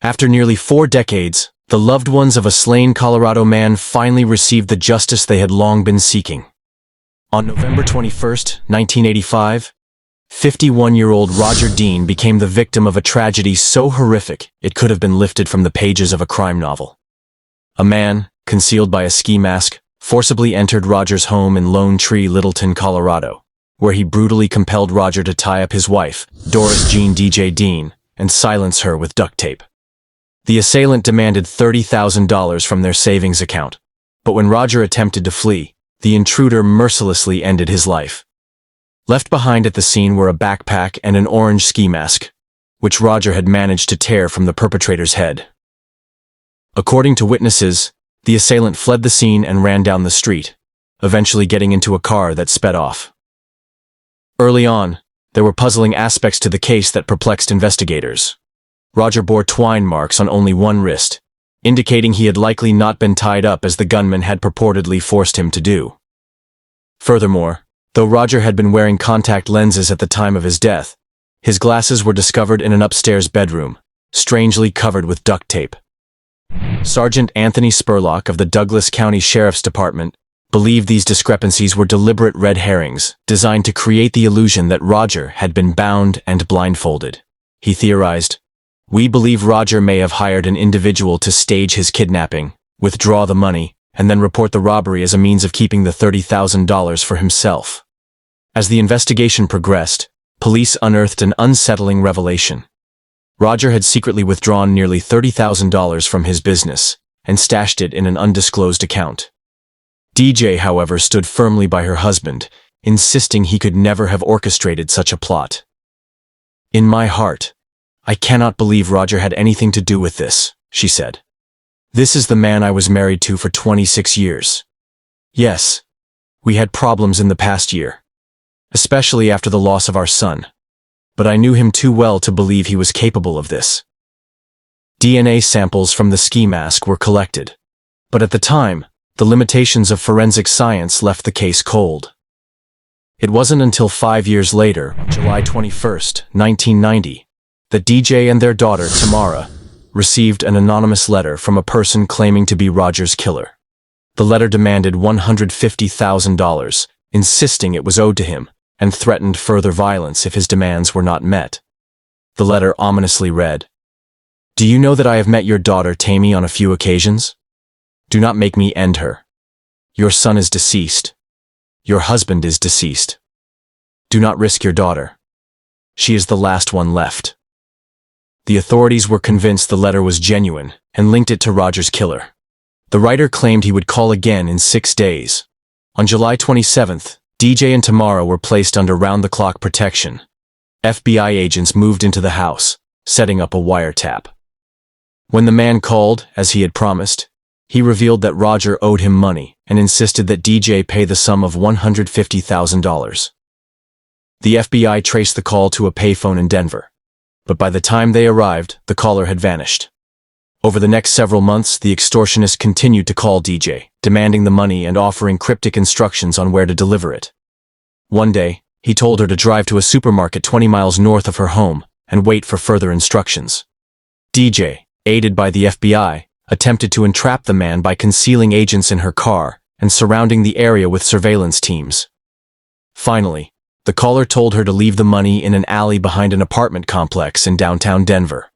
After nearly 4 decades, the loved ones of a slain Colorado man finally received the justice they had long been seeking. On November 21, 1985, 51-year-old Roger Dean became the victim of a tragedy so horrific it could have been lifted from the pages of a crime novel. A man, concealed by a ski mask, forcibly entered Roger's home in Lone Tree, Littleton, Colorado, where he brutally compelled Roger to tie up his wife, Doris Jean DJ Dean, and silence her with duct tape. The assailant demanded $30,000 from their savings account, but when Roger attempted to flee, the intruder mercilessly ended his life. Left behind at the scene were a backpack and an orange ski mask, which Roger had managed to tear from the perpetrator's head. According to witnesses, the assailant fled the scene and ran down the street, eventually getting into a car that sped off. Early on, there were puzzling aspects to the case that perplexed investigators. Roger bore twine marks on only one wrist, indicating he had likely not been tied up as the gunman had purportedly forced him to do. Furthermore, though Roger had been wearing contact lenses at the time of his death, his glasses were discovered in an upstairs bedroom, strangely covered with duct tape. Sergeant Anthony Spurlock of the Douglas County Sheriff's Department believed these discrepancies were deliberate red herrings designed to create the illusion that Roger had been bound and blindfolded. He theorized, "We believe Roger may have hired an individual to stage his kidnapping, withdraw the money, and then report the robbery as a means of keeping the $30,000 for himself." As the investigation progressed, police unearthed an unsettling revelation. Roger had secretly withdrawn nearly $30,000 from his business and stashed it in an undisclosed account. DJ, however, stood firmly by her husband, insisting he could never have orchestrated such a plot. "In my heart, I cannot believe Roger had anything to do with this," she said. "This is the man I was married to for 26 years. Yes, we had problems in the past year, especially after the loss of our son, but I knew him too well to believe he was capable of this." DNA samples from the ski mask were collected, but at the time, the limitations of forensic science left the case cold. It wasn't until 5 years later, on July 21, 1990, that DJ and their daughter, Tamara, received an anonymous letter from a person claiming to be Roger's killer. The letter demanded $150,000, insisting it was owed to him, and threatened further violence if his demands were not met. The letter ominously read, "Do you know that I have met your daughter Tammy on a few occasions? Do not make me end her. Your son is deceased. Your husband is deceased. Do not risk your daughter. She is the last one left." The authorities were convinced the letter was genuine and linked it to Roger's killer. The writer claimed he would call again in 6 days. On July 27th, DJ and Tamara were placed under round-the-clock protection. FBI agents moved into the house, setting up a wiretap. When the man called, as he had promised, he revealed that Roger owed him money and insisted that DJ pay the sum of $150,000. The FBI traced the call to a payphone in Denver, but by the time they arrived, the caller had vanished. Over the next several months, the extortionist continued to call DJ, demanding the money and offering cryptic instructions on where to deliver it. One day, he told her to drive to a supermarket 20 miles north of her home and wait for further instructions. DJ, aided by the FBI, attempted to entrap the man by concealing agents in her car and surrounding the area with surveillance teams. Finally, the caller told her to leave the money in an alley behind an apartment complex in downtown Denver.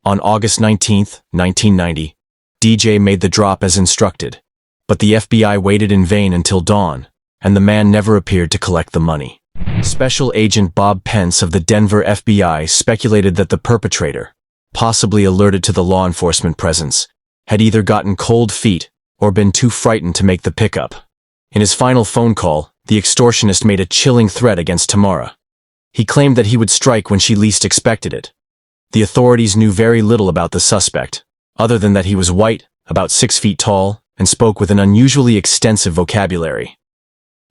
On August 19, 1990, DJ made the drop as instructed, but the FBI waited in vain until dawn, and the man never appeared to collect the money. Special Agent Bob Pence of the Denver FBI speculated that the perpetrator, possibly alerted to the law enforcement presence, had either gotten cold feet or been too frightened to make the pickup. In his final phone call, the extortionist made a chilling threat against Tamara. He claimed that he would strike when she least expected it. The authorities knew very little about the suspect, other than that he was white, about 6 feet tall, and spoke with an unusually extensive vocabulary.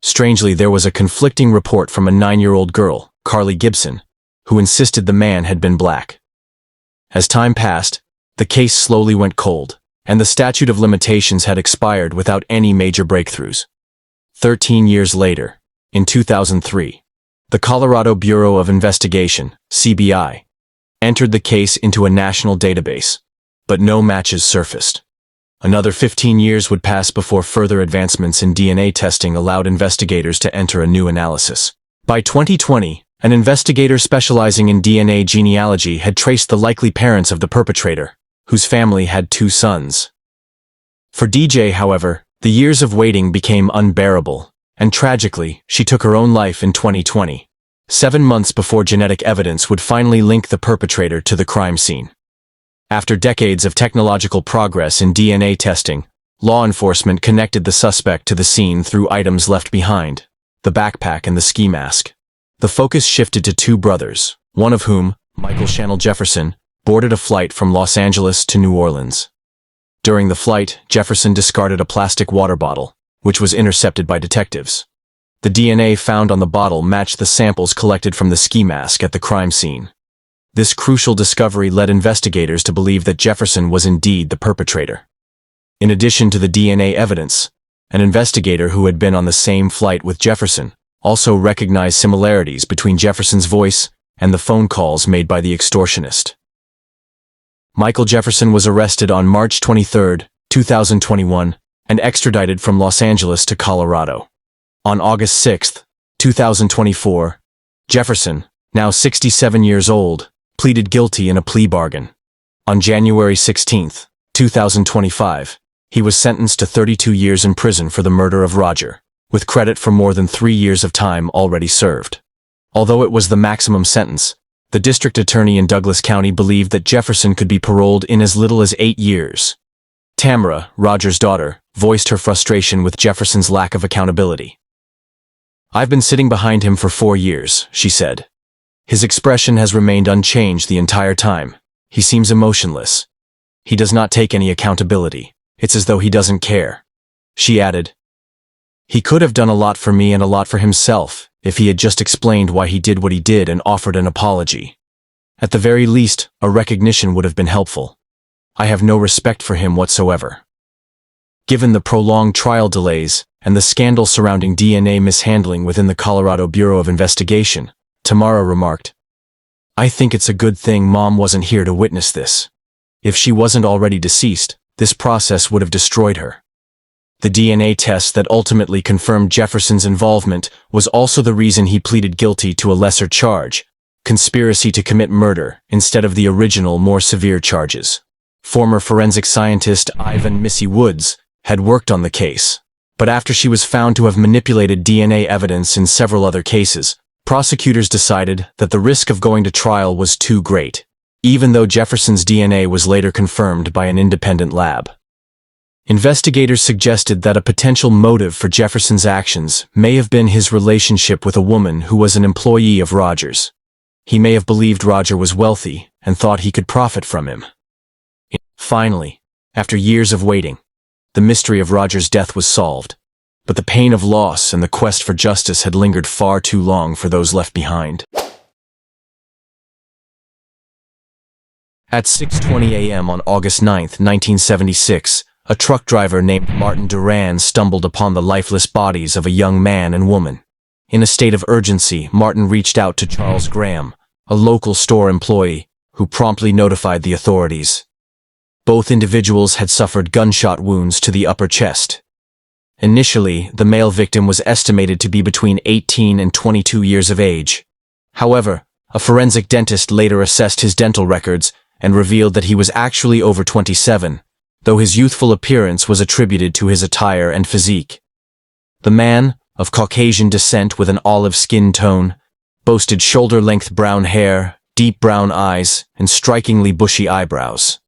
Strangely, there was a conflicting report from a 9-year-old girl, Carly Gibson, who insisted the man had been black. As time passed, the case slowly went cold, and the statute of limitations had expired without any major breakthroughs. 13 years later, in 2003, the Colorado Bureau of Investigation, CBI, entered the case into a national database, but no matches surfaced. Another 15 years would pass before further advancements in DNA testing allowed investigators to enter a new analysis. By 2020, an investigator specializing in DNA genealogy had traced the likely parents of the perpetrator, whose family had 2 sons. For DJ, however, the years of waiting became unbearable, and tragically, she took her own life in 2020, 7 months before genetic evidence would finally link the perpetrator to the crime scene. After decades of technological progress in DNA testing, law enforcement connected the suspect to the scene through items left behind, the backpack and the ski mask. The focus shifted to 2 brothers, one of whom, Michael Chanel Jefferson, boarded a flight from Los Angeles to New Orleans. During the flight, Jefferson discarded a plastic water bottle, which was intercepted by detectives. The DNA found on the bottle matched the samples collected from the ski mask at the crime scene. This crucial discovery led investigators to believe that Jefferson was indeed the perpetrator. In addition to the DNA evidence, an investigator who had been on the same flight with Jefferson also recognized similarities between Jefferson's voice and the phone calls made by the extortionist. Michael Jefferson was arrested on March 23, 2021, and extradited from Los Angeles to Colorado. On August 6, 2024, Jefferson, now 67 years old, pleaded guilty in a plea bargain. On January 16, 2025, he was sentenced to 32 years in prison for the murder of Roger, with credit for more than 3 years of time already served. Although it was the maximum sentence, the district attorney in Douglas County believed that Jefferson could be paroled in as little as 8 years. Tamara, Roger's daughter, voiced her frustration with Jefferson's lack of accountability. "I've been sitting behind him for 4 years," she said. "His expression has remained unchanged the entire time. He seems emotionless. He does not take any accountability. It's as though he doesn't care." She added, "He could have done a lot for me and a lot for himself if he had just explained why he did what he did and offered an apology. At the very least, a recognition would have been helpful. I have no respect for him whatsoever." Given the prolonged trial delays and the scandal surrounding DNA mishandling within the Colorado Bureau of Investigation, Tamara remarked, "I think it's a good thing Mom wasn't here to witness this. If she wasn't already deceased, this process would have destroyed her." The DNA test that ultimately confirmed Jefferson's involvement was also the reason he pleaded guilty to a lesser charge, conspiracy to commit murder, instead of the original, more severe charges. Former forensic scientist Ivan Missy Woods had worked on the case, but after she was found to have manipulated DNA evidence in several other cases, prosecutors decided that the risk of going to trial was too great, even though Jefferson's DNA was later confirmed by an independent lab. Investigators suggested that a potential motive for Jefferson's actions may have been his relationship with a woman who was an employee of Roger's. He may have believed Roger was wealthy and thought he could profit from him. Finally, after years of waiting, the mystery of Roger's death was solved, but the pain of loss and the quest for justice had lingered far too long for those left behind. At 6:20 a.m. on August 9, 1976, a truck driver named Martin Duran stumbled upon the lifeless bodies of a young man and woman. In a state of urgency, Martin reached out to Charles Graham, a local store employee, who promptly notified the authorities. Both individuals had suffered gunshot wounds to the upper chest. Initially, the male victim was estimated to be between 18 and 22 years of age. However, a forensic dentist later assessed his dental records and revealed that he was actually over 27, though his youthful appearance was attributed to his attire and physique. The man, of Caucasian descent with an olive skin tone, boasted shoulder-length brown hair, deep brown eyes, and strikingly bushy eyebrows.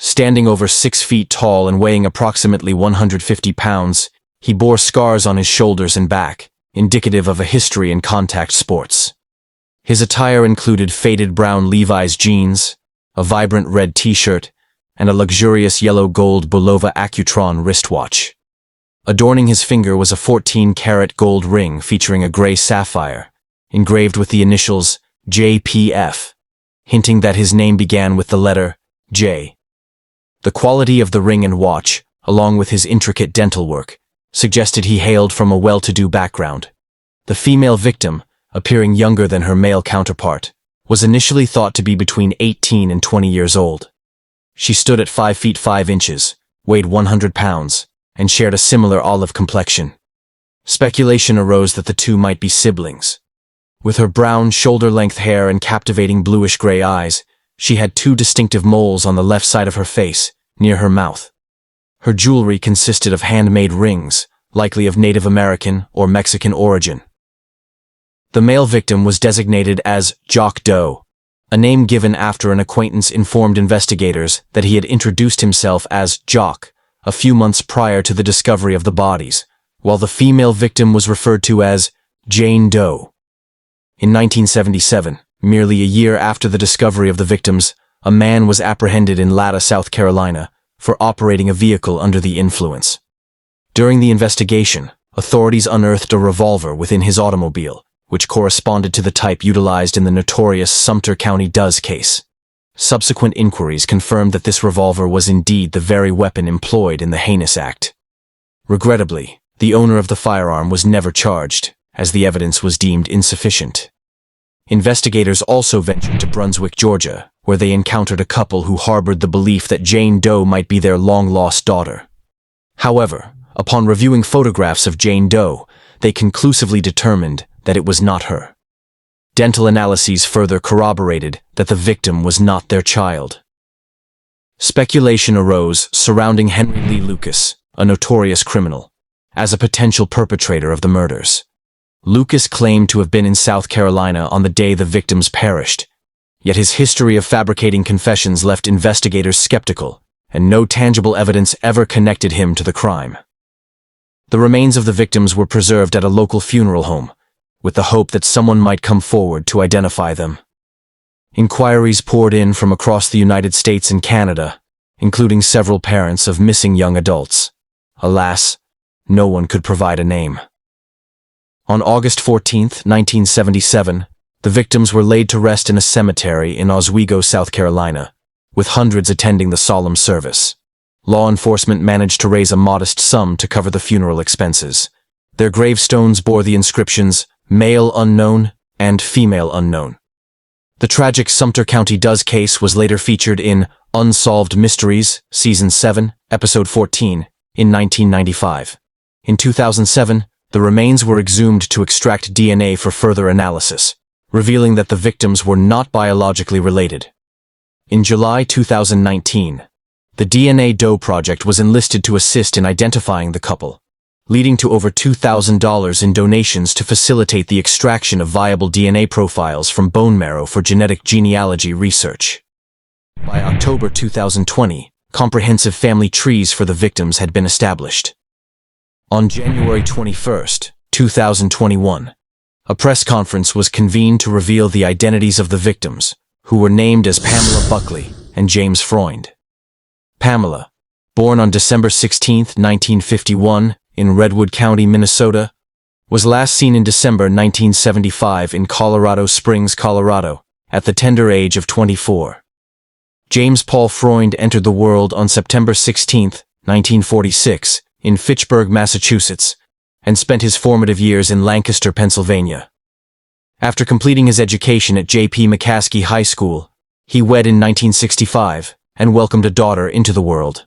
Standing over 6 feet tall and weighing approximately 150 pounds, he bore scars on his shoulders and back, indicative of a history in contact sports. His attire included faded brown Levi's jeans, a vibrant red t-shirt, and a luxurious yellow-gold Bulova Accutron wristwatch. Adorning his finger was a 14-karat gold ring featuring a gray sapphire, engraved with the initials JPF, hinting that his name began with the letter J. The quality of the ring and watch, along with his intricate dental work, suggested he hailed from a well-to-do background. The female victim, appearing younger than her male counterpart, was initially thought to be between 18 and 20 years old. She stood at 5 feet 5 inches, weighed 100 pounds, and shared a similar olive complexion. Speculation arose that the two might be siblings. With her brown, shoulder-length hair and captivating bluish-gray eyes, she had 2 distinctive moles on the left side of her face, near her mouth. Her jewelry consisted of handmade rings, likely of Native American or Mexican origin. The male victim was designated as Jock Doe, a name given after an acquaintance informed investigators that he had introduced himself as Jock a few months prior to the discovery of the bodies, while the female victim was referred to as Jane Doe. In 1977, merely a year after the discovery of the victims, a man was apprehended in Latta, South Carolina, for operating a vehicle under the influence. During the investigation, authorities unearthed a revolver within his automobile, which corresponded to the type utilized in the notorious Sumter County Doe case. Subsequent inquiries confirmed that this revolver was indeed the very weapon employed in the heinous act. Regrettably, the owner of the firearm was never charged, as the evidence was deemed insufficient. Investigators also ventured to Brunswick, Georgia, where they encountered a couple who harbored the belief that Jane Doe might be their long-lost daughter. However, upon reviewing photographs of Jane Doe, they conclusively determined that it was not her. Dental analyses further corroborated that the victim was not their child. Speculation arose surrounding Henry Lee Lucas, a notorious criminal, as a potential perpetrator of the murders. Lucas claimed to have been in South Carolina on the day the victims perished, yet his history of fabricating confessions left investigators skeptical, and no tangible evidence ever connected him to the crime. The remains of the victims were preserved at a local funeral home, with the hope that someone might come forward to identify them. Inquiries poured in from across the United States and Canada, including several parents of missing young adults. Alas, no one could provide a name. On August 14, 1977, the victims were laid to rest in a cemetery in Oswego, South Carolina, with hundreds attending the solemn service. Law enforcement managed to raise a modest sum to cover the funeral expenses. Their gravestones bore the inscriptions, "Male Unknown" and "Female Unknown." The tragic Sumter County Doe case was later featured in Unsolved Mysteries, Season 7, Episode 14, in 1995. In 2007, the remains were exhumed to extract DNA for further analysis, revealing that the victims were not biologically related. In July 2019, the DNA Doe Project was enlisted to assist in identifying the couple, leading to over $2,000 in donations to facilitate the extraction of viable DNA profiles from bone marrow for genetic genealogy research. By October 2020, comprehensive family trees for the victims had been established. On January 21, 2021, a press conference was convened to reveal the identities of the victims, who were named as Pamela Buckley and James Freund. Pamela, born on December 16, 1951, in Redwood County, Minnesota, was last seen in December 1975 in Colorado Springs, Colorado, at the tender age of 24. James Paul Freund entered the world on September 16, 1946, in Fitchburg, Massachusetts, and spent his formative years in Lancaster, Pennsylvania. After completing his education at J.P. McCaskey High School, he wed in 1965 and welcomed a daughter into the world.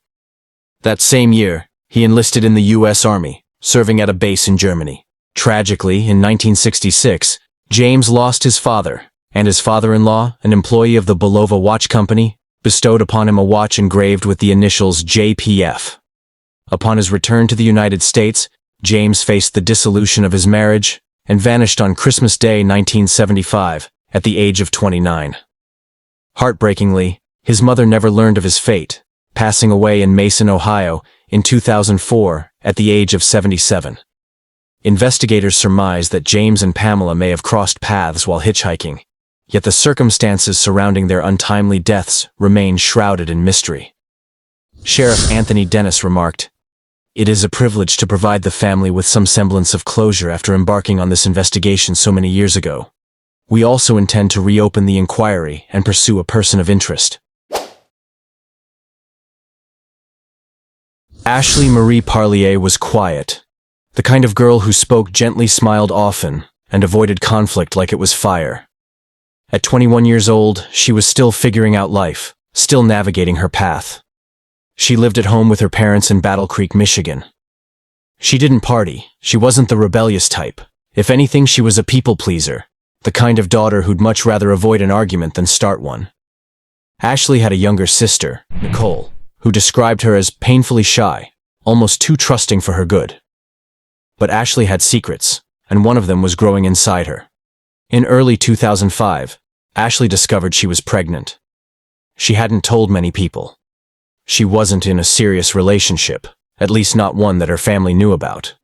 That same year, he enlisted in the U.S. Army, serving at a base in Germany. Tragically, in 1966, James lost his father, and his father-in-law, an employee of the Bulova Watch Company, bestowed upon him a watch engraved with the initials JPF. Upon his return to the United States, James faced the dissolution of his marriage and vanished on Christmas Day 1975 at the age of 29. Heartbreakingly, his mother never learned of his fate, passing away in Mason, Ohio, in 2004 at the age of 77. Investigators surmise that James and Pamela may have crossed paths while hitchhiking, yet the circumstances surrounding their untimely deaths remain shrouded in mystery. Sheriff Anthony Dennis remarked, "It is a privilege to provide the family with some semblance of closure after embarking on this investigation so many years ago. We also intend to reopen the inquiry and pursue a person of interest." Ashley Marie Parlier was quiet, the kind of girl who spoke gently, smiled often, and avoided conflict like it was fire. At 21 years old, she was still figuring out life, still navigating her path. She lived at home with her parents in Battle Creek, Michigan. She didn't party. She wasn't the rebellious type. If anything, she was a people pleaser, the kind of daughter who'd much rather avoid an argument than start one. Ashley had a younger sister, Nicole, who described her as painfully shy, almost too trusting for her good. But Ashley had secrets, and one of them was growing inside her. In early 2005, Ashley discovered she was pregnant. She hadn't told many people. She wasn't in a serious relationship, at least not one that her family knew about.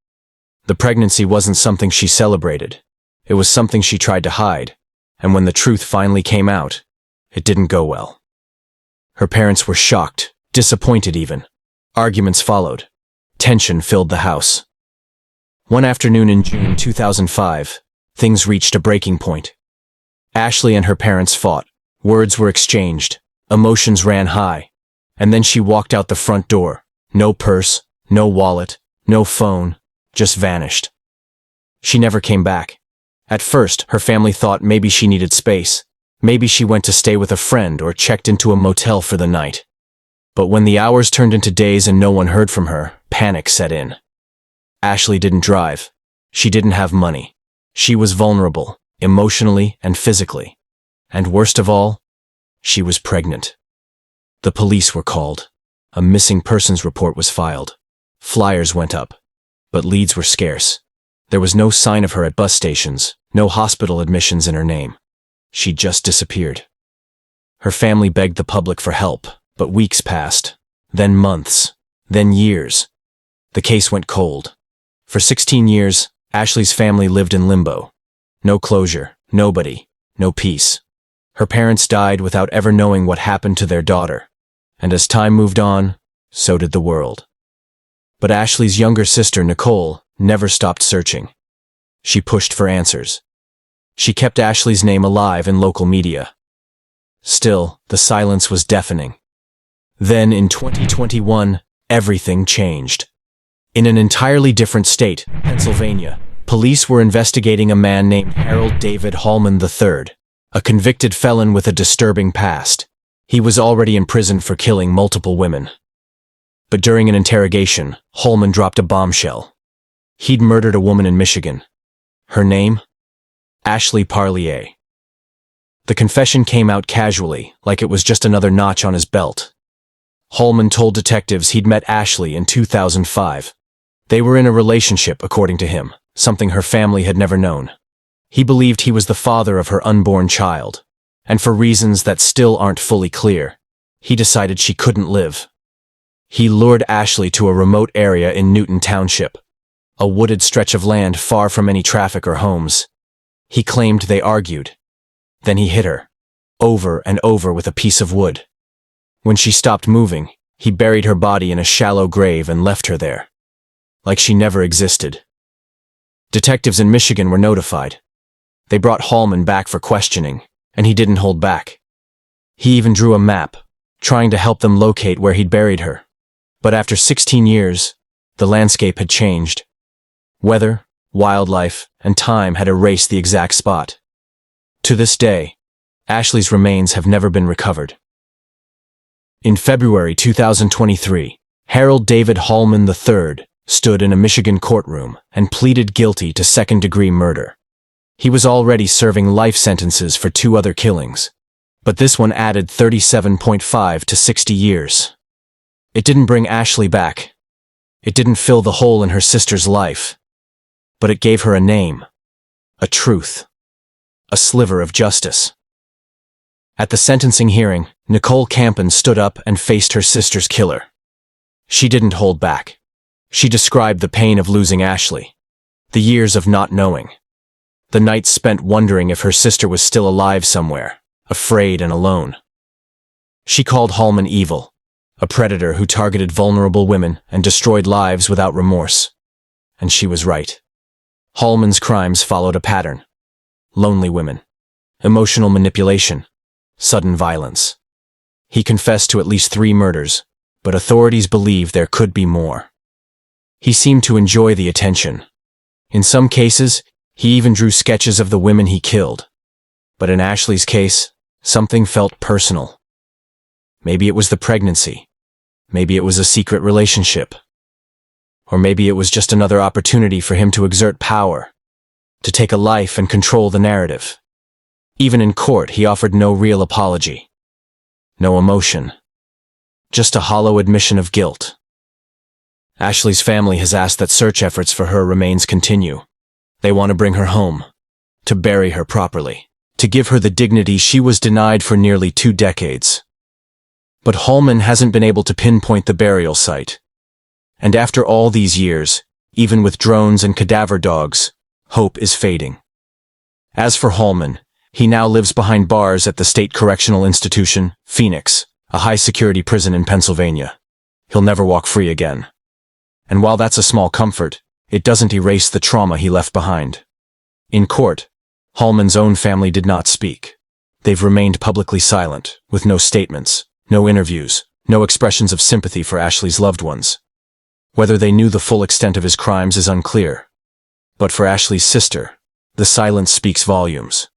The pregnancy wasn't something she celebrated. It was something she tried to hide, and when the truth finally came out, it didn't go well. Her parents were shocked, disappointed even. Arguments followed. Tension filled the house. One afternoon in June 2005, things reached a breaking point. Ashley and her parents fought. Words were exchanged. Emotions ran high. And then she walked out the front door. No purse, no wallet, no phone, just vanished. She never came back. At first, her family thought maybe she needed space. Maybe she went to stay with a friend or checked into a motel for the night. But when the hours turned into days and no one heard from her, panic set in. Ashley didn't drive. She didn't have money. She was vulnerable, emotionally and physically. And worst of all, she was pregnant. The police were called. A missing persons report was filed. Flyers went up. But leads were scarce. There was no sign of her at bus stations, no hospital admissions in her name. She just disappeared. Her family begged the public for help, but weeks passed, then months, then years. The case went cold. For 16 years, Ashley's family lived in limbo. No closure, nobody, no peace. Her parents died without ever knowing what happened to their daughter. And as time moved on, so did the world. But Ashley's younger sister, Nicole, never stopped searching. She pushed for answers. She kept Ashley's name alive in local media. Still, the silence was deafening. Then, in 2021, everything changed. In an entirely different state, Pennsylvania, police were investigating a man named Harold David Hallman III, a convicted felon with a disturbing past. He was already in prison for killing multiple women. But during an interrogation, Hallman dropped a bombshell. He'd murdered a woman in Michigan. Her name? Ashley Parlier. The confession came out casually, like it was just another notch on his belt. Hallman told detectives he'd met Ashley in 2005. They were in a relationship, according to him, something her family had never known. He believed he was the father of her unborn child, and for reasons that still aren't fully clear, he decided she couldn't live. He lured Ashley to a remote area in Newton Township, a wooded stretch of land far from any traffic or homes. He claimed they argued. Then he hit her, over and over with a piece of wood. When she stopped moving, he buried her body in a shallow grave and left her there, like she never existed. Detectives in Michigan were notified. They brought Hallman back for questioning, and he didn't hold back. He even drew a map, trying to help them locate where he'd buried her. But after 16 years, the landscape had changed. Weather, wildlife, and time had erased the exact spot. To this day, Ashley's remains have never been recovered. In February 2023, Harold David Hallman III stood in a Michigan courtroom and pleaded guilty to second-degree murder. He was already serving life sentences for 2 other killings, but this one added 37.5 to 60 years. It didn't bring Ashley back. It didn't fill the hole in her sister's life. But it gave her a name, a truth, a sliver of justice. At the sentencing hearing, Nicole Campen stood up and faced her sister's killer. She didn't hold back. She described the pain of losing Ashley, the years of not knowing, the nights spent wondering if her sister was still alive somewhere, afraid and alone. She called Hallman evil, a predator who targeted vulnerable women and destroyed lives without remorse. And she was right. Hallman's crimes followed a pattern: lonely women, emotional manipulation, sudden violence. He confessed to at least 3 murders, but authorities believe there could be more. He seemed to enjoy the attention. In some cases, he even drew sketches of the women he killed. But in Ashley's case, something felt personal. Maybe it was the pregnancy. Maybe it was a secret relationship. Or maybe it was just another opportunity for him to exert power, to take a life and control the narrative. Even in court, he offered no real apology. No emotion. Just a hollow admission of guilt. Ashley's family has asked that search efforts for her remains continue. They want to bring her home, to bury her properly, to give her the dignity she was denied for nearly 2 decades. But Hallman hasn't been able to pinpoint the burial site. And after all these years, even with drones and cadaver dogs, hope is fading. As for Hallman, he now lives behind bars at the State Correctional Institution, Phoenix, a high-security prison in Pennsylvania. He'll never walk free again. And while that's a small comfort, it doesn't erase the trauma he left behind. In court, Hallman's own family did not speak. They've remained publicly silent, with no statements, no interviews, no expressions of sympathy for Ashley's loved ones. Whether they knew the full extent of his crimes is unclear. But for Ashley's sister, the silence speaks volumes.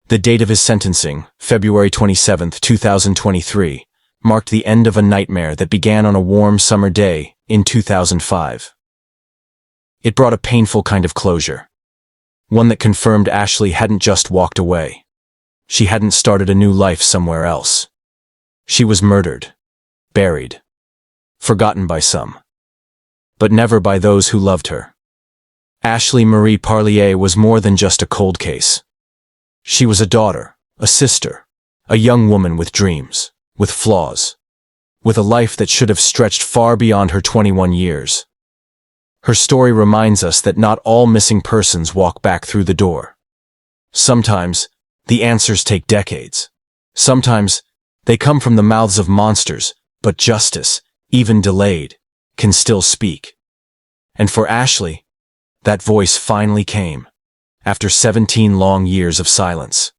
The date of his sentencing, February 27, 2023, marked the end of a nightmare that began on a warm summer day in 2005. It brought a painful kind of closure. One that confirmed Ashley hadn't just walked away. She hadn't started a new life somewhere else. She was murdered, buried, forgotten by some, but never by those who loved her. Ashley Marie Parlier was more than just a cold case. She was a daughter, a sister, a young woman with dreams, with flaws, with a life that should have stretched far beyond her 21 years. Her story reminds us that not all missing persons walk back through the door. Sometimes, the answers take decades. Sometimes, they come from the mouths of monsters, but justice, even delayed, can still speak. And for Ashley, that voice finally came, after 17 long years of silence.